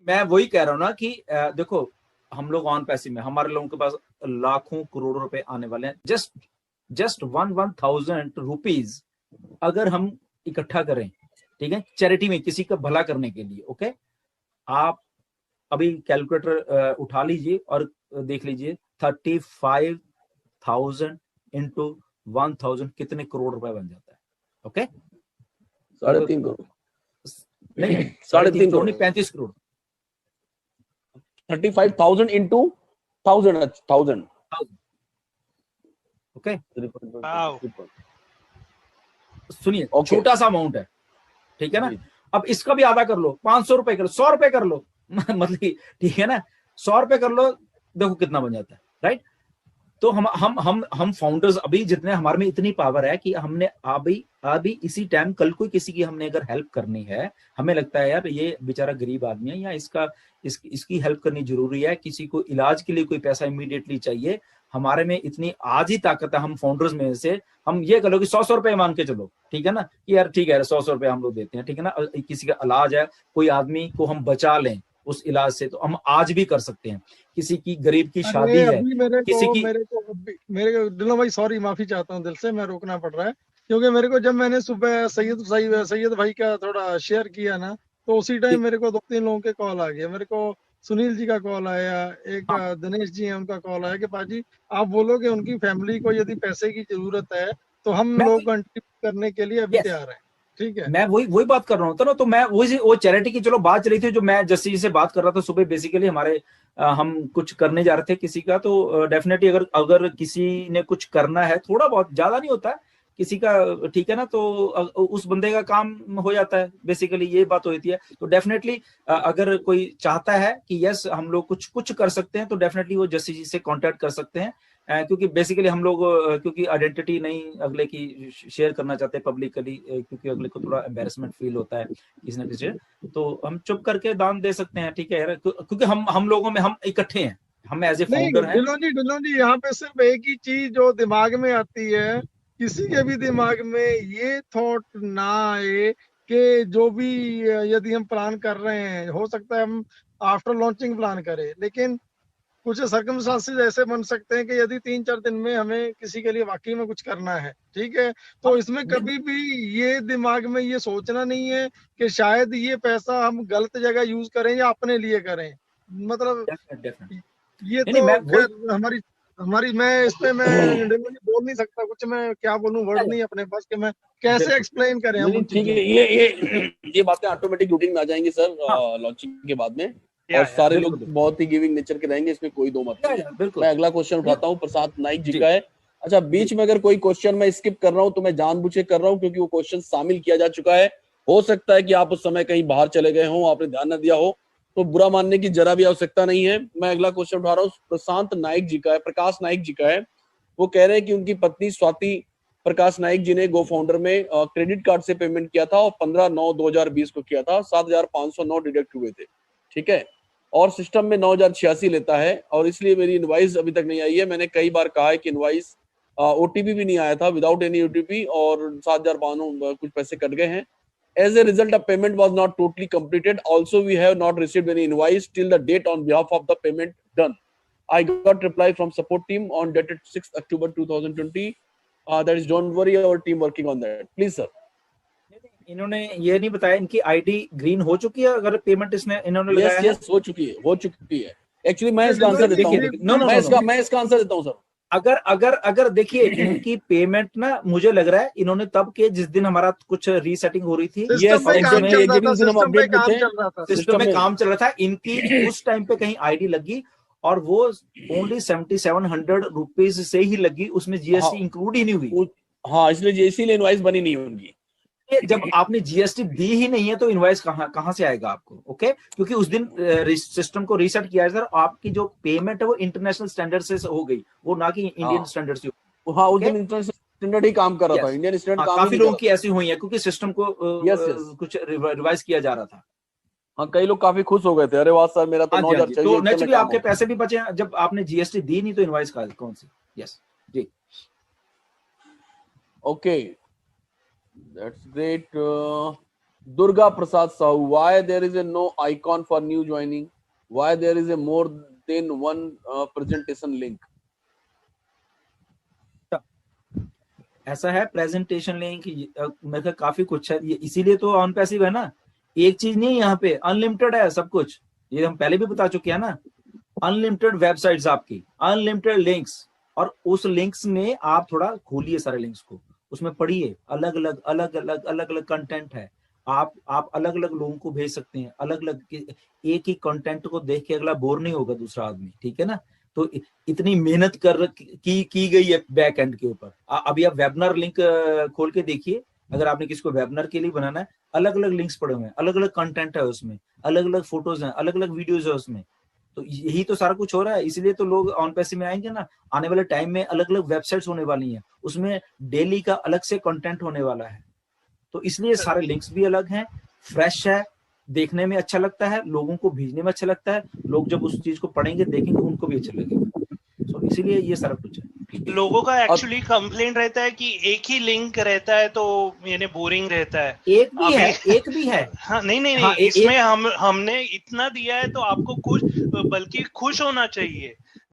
मैं वही कह रहा हूँ ना कि देखो हम लोग ऑन पैसे में, हमारे लोगों के पास लाखों करोड़ों रुपए आने वाले हैं। जस्ट 1,000 रुपीज अगर हम इकट्ठा करें, ठीक है, चैरिटी में किसी का भला करने के लिए, ओके, आप अभी कैलकुलेटर उठा लीजिए और देख लीजिए 35,000 इंटू 1,000 कितने करोड़ रुपए बन जाता है। ओके, 3.5 करोड़ नहीं, 3.5 करोड़ नहीं, 35 करोड़। 35,000 into 1,000 okay, wow. सुनिए, छोटा सा अमाउंट है, ठीक है ना। अब इसका भी आधा कर लो, 500 रुपए कर लो, 100 रुपए कर लो मतलब ठीक है ना, 100 रुपए कर लो, देखो कितना बन जाता है, राइट। तो हम फाउंडर्स अभी जितने हमारे में इतनी पावर है कि हमने अभी इसी टाइम कल कोई किसी की हमने अगर हेल्प करनी है, हमें लगता है यार ये बेचारा गरीब आदमी है या इसकी हेल्प करनी जरूरी है, किसी को इलाज के लिए कोई पैसा इमीडिएटली चाहिए, हमारे में इतनी आज ही ताकत है हम फाउंडर्स में से, हम ये कह लो कि 100 रुपए मान के चलो, ठीक है ना, कि यार ठीक है 100 रुपए हम लोग देते हैं, ठीक है ना, किसी का इलाज है, कोई आदमी को हम बचा लें उस इलाज से, तो हम आज भी कर सकते हैं। किसी की गरीब की शादी है, किसी की मेरे को दिलो भाई, सॉरी, माफी चाहता हूँ दिल से, मैं रोकना पड़ रहा है, क्योंकि मेरे को जब मैंने सुबह सैयद भाई का थोड़ा शेयर किया ना, तो उसी टाइम मेरे को 2-3 लोगों के कॉल आ गए। मेरे को सुनील जी का कॉल आया, एक दिनेश जी है उनका कॉल आया कि पाजी आप बोलो कि उनकी फैमिली को यदि पैसे की जरूरत है तो हम लोग कंट्रीब्यूट करने के लिए अभी तैयार हैं। ठीक है, मैं वही बात कर रहा हूँ, तो मैं वो चैरिटी की चलो बात चली थी, जो मैं जस्सी जी से बात कर रहा था सुबह, बेसिकली हमारे हम कुछ करने जा रहे थे किसी का, तो डेफिनेटली अगर किसी ने कुछ करना है, थोड़ा बहुत, ज्यादा नहीं होता है किसी का, ठीक है ना, तो उस बंदे का काम हो जाता है, बेसिकली ये बात होती है। तो डेफिनेटली अगर कोई चाहता है कि यस हम लोग कुछ कर सकते हैं, तो डेफिनेटली वो जस्सी जी से कांटेक्ट कर सकते हैं, क्योंकि बेसिकली हम लोग क्योंकि आइडेंटिटी नहीं अगले की शेयर करना चाहते पब्लिकली, क्योंकि अगले को थोड़ा एम्बैरेसमेंट फील होता है किसी न किसी, तो हम चुप करके दान दे सकते हैं, ठीक है यार, क्योंकि हम लोगों में हम इकट्ठे हैं, हम एज ए फाउंडर हैं। ढिल्लों जी यहाँ पे सिर्फ एक ही चीज जो दिमाग में आती है, किसी के भी दिमाग में ये थॉट ना आए कि जो भी यदि हम प्लान कर रहे हैं, हो सकता है हम आफ्टर लॉन्चिंग प्लान करें, लेकिन कुछ सर्कमस्टांसेस ऐसे बन सकते हैं कि यदि 3-4 दिन में हमें किसी के लिए वाकई में कुछ करना है, ठीक है, तो इसमें कभी भी ये दिमाग में ये सोचना नहीं है कि शायद ये पैसा हम गलत जगह यूज करें या अपने लिए करें। मतलब ये तो हमारी मैं इस पे मैं बोल नहीं सकता कुछ, मैं क्या बोलूं, वर्ड नहीं अपने पास कि मैं कैसे एक्सप्लेन करें हम उन ठीक चीजों है। ये बातें ऑटोमेटिक रूटीन में आ जाएंगी सर लॉन्चिंग के बाद में, और सारे लोग बहुत ही गिविंग नेचर के रहेंगे, इसमें कोई दो मत नहीं। मैं अगला क्वेश्चन उठाता हूँ, प्रसाद नाइक जी का है। अच्छा, बीच में अगर कोई क्वेश्चन मैं स्किप कर रहा हूँ तो मैं जानबूझ के कर रहा हूँ, क्योंकि वो क्वेश्चन शामिल किया जा चुका है। हो सकता है कि आप उस समय कहीं बाहर चले गए हो, आपने ध्यान न दिया हो, तो बुरा मानने की जरा भी आवश्यकता नहीं है। मैं अगला क्वेश्चन उठा रहा हूँ, प्रशांत नाइक जी का है, प्रकाश नाइक जी का है। वो कह रहे हैं कि उनकी पत्नी स्वाति प्रकाश नाइक जी ने गो फाउंडर में क्रेडिट कार्ड से पेमेंट किया था और 15/9/2020 को किया था, 7,509 डिडक्ट हुए थे, ठीक है, और सिस्टम में 9,086 लेता है, और इसलिए मेरी इनवाइस अभी तक नहीं आई है। मैंने कई बार कहा है कि इनवाइस, ओटीपी भी नहीं आया था, विदाउट एनी ओटीपी, और 7,500 कुछ पैसे कट गए हैं। As a result, of payment was not totally completed. Also, we have not received any invoice till the date on behalf of the payment done. I got reply from support team on dated 6th October 2020. That is, don't worry, our team working on that. Please, sir. इन्होंने ये नहीं बताया इनकी ID green हो चुकी है अगर payment इन्होंने लगाया है? हो चुकी है। एक्चुअली मैं इसका आंसर देता हूँ, मैं इसका आंसर देता हूँ सर। अगर देखिए इनकी पेमेंट ना, मुझे लग रहा है इन्होंने तब के जिस दिन हमारा कुछ रीसेटिंग हो रही थी, सिस्टम में काम चल रहा था, इनकी उस टाइम पे कहीं आईडी लगी, और वो ओनली 7,700 रुपीज से ही लगी, उसमें जीएसटी इंक्लूड ही नहीं हुई। हाँ, इसलिए इनवाइस बनी नहीं होगी। जब आपने जीएसटी दी ही नहीं है तो इनवाइस कहां से आएगा आपको? ओके, क्योंकि उस दिन सिस्टम को रीसेट किया है सर, आपकी जो पेमेंट है वो इंटरनेशनल स्टैंडर्ड से हो गई, वो ना कि इंडियन स्टैंडर्ड से। हाँ, उस दिन इंटरनेशनल स्टैंडर्ड ही काम कर रहा था, इंडियन स्टैंडर्ड काम काफी लोगों की ऐसी हुई है, क्योंकि सिस्टम को कुछ रिवाइज किया जा रहा था। हाँ, कई लोग काफी खुश हो गए थे, अरे वाह सर, मेरा तो 9,000 चाहिए। तो नेचुरली आपके पैसे भी बचे, जब आपने जीएसटी दी नहीं तो इनवाइस कौन सी? यस जी, okay, that's great. Durga Prasad Sahu, why there is a no icon for new joining? Why there is a more than one presentation link? ऐसा है, प्रेजेंटेशन लिंक मेरे ख्याल काफी कुछ है, ये इसीलिए तो ऑन पैसिव है ना, एक चीज नहीं है यहाँ पे, अनलिमिटेड है सब कुछ, ये हम पहले भी बता चुके हैं ना, अनलिमिटेड वेबसाइट्स आपकी, अनलिमिटेड लिंक्स, और उस लिंक्स में आप थोड़ा खोलिए सारे लिंक्स को, उसमें पढ़िए, अलग अलग कंटेंट है, आप अलग अलग लोगों को भेज सकते हैं, अलग अलग, एक ही कंटेंट को देख के अगला बोर नहीं होगा दूसरा आदमी, ठीक है ना। तो इतनी मेहनत की गई है बैक एंड के ऊपर। अभी आप वेबिनार लिंक खोल के देखिए, अगर आपने किसी को वेबिनार के लिए बनाना है, अलग अलग लिंक्स पड़े हुए हैं, अलग अलग कंटेंट है उसमें, अलग अलग फोटोज हैं, अलग अलग वीडियोज है उसमें, तो यही तो सारा कुछ हो रहा है, इसलिए तो लोग ऑन पैसिव में आएंगे ना। आने वाले टाइम में अलग अलग वेबसाइट्स होने वाली हैं, उसमें डेली का अलग से कंटेंट होने वाला है, तो इसलिए सारे लिंक्स भी अलग हैं, फ्रेश है, देखने में अच्छा लगता है, लोगों को भेजने में अच्छा लगता है, लोग जब उस चीज को पढ़ेंगे देखेंगे उनको भी अच्छा लगेगा, तो इसीलिए ये सारा कुछ है। लोगों का एक्चुअली कंप्लेंट रहता है कि एक ही लिंक रहता है तो यानी बोरिंग रहता है। एक भी है हाँ, नहीं, इसमें हमने इतना दिया है तो आपको बल्कि खुश होना चाहिए